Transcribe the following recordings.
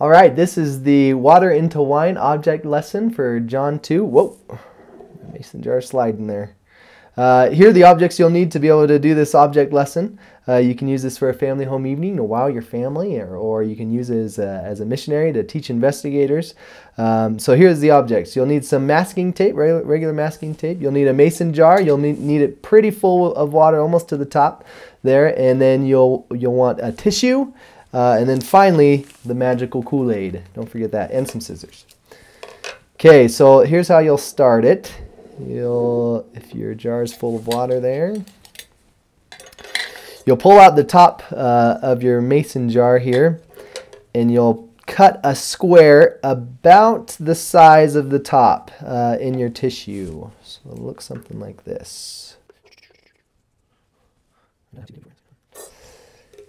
All right, this is the water into wine object lesson for John 2. Whoa, mason jar sliding there. Here are the objects you'll need to be able to do this object lesson. You can use this for a family home evening to wow your family, or you can use it as a missionary to teach investigators. So here's the objects. You'll need some masking tape, regular masking tape. You'll need a mason jar. You'll need it pretty full of water, almost to the top there. And then you'll want a tissue. And then finally, the magical Kool-Aid. Don't forget that, and some scissors. Okay, so here's how you'll start it. If your jar is full of water there, you'll pull out the top of your mason jar here, and you'll cut a square about the size of the top in your tissue. So it'll look something like this.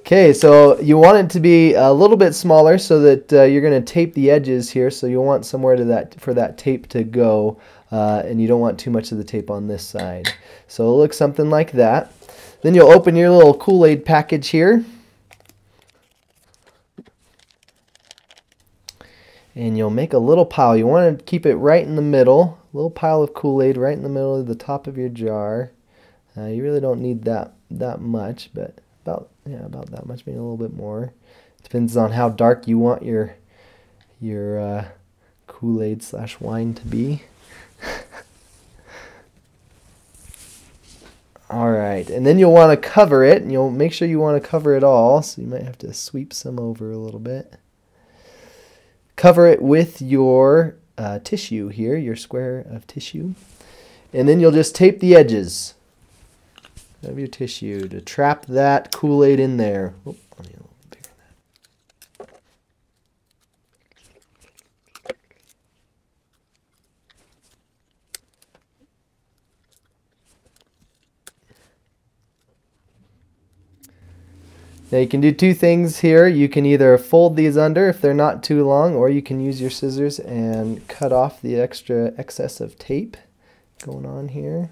Okay, so you want it to be a little bit smaller so that you're going to tape the edges here. So you'll want somewhere for that tape to go, and you don't want too much of the tape on this side. So it'll look something like that. Then you'll open your little Kool-Aid package here, and you'll make a little pile. You want to keep it right in the middle, a little pile of Kool-Aid right in the middle of the top of your jar. You really don't need that much, but about that much, maybe a little bit more. Depends on how dark you want your Kool-Aid / wine to be. Alright, and then you'll want to cover it, and you'll make sure you want to cover it all, so you might have to sweep some over a little bit. Cover it with your tissue here, your square of tissue, and then you'll just tape the edges of your tissue to trap that Kool-Aid in there. Oh, I need a little bigger than that. Now you can do two things here. You can either fold these under if they're not too long, or you can use your scissors and cut off the excess of tape going on here.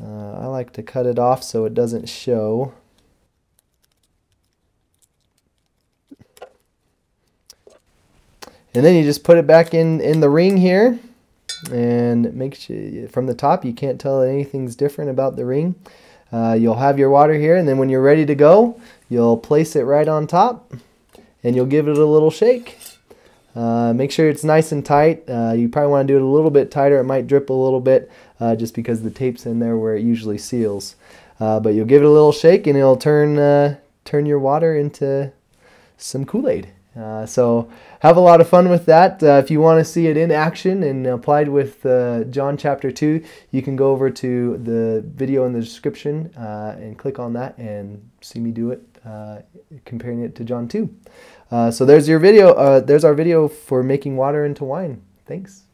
I like to cut it off so it doesn't show. And then you just put it back in the ring here, and make sure from the top you can't tell anything's different about the ring. You'll have your water here, and then when you're ready to go, you'll place it right on top, and you'll give it a little shake. Make sure it's nice and tight. You probably want to do it a little bit tighter. It might drip a little bit just because the tape's in there where it usually seals. But you'll give it a little shake, and it'll turn your water into some Kool-Aid. So have a lot of fun with that. If you want to see it in action and applied with John chapter 2, you can go over to the video in the description and click on that and see me do it, comparing it to John 2. So there's your video. There's our video for making water into wine. Thanks.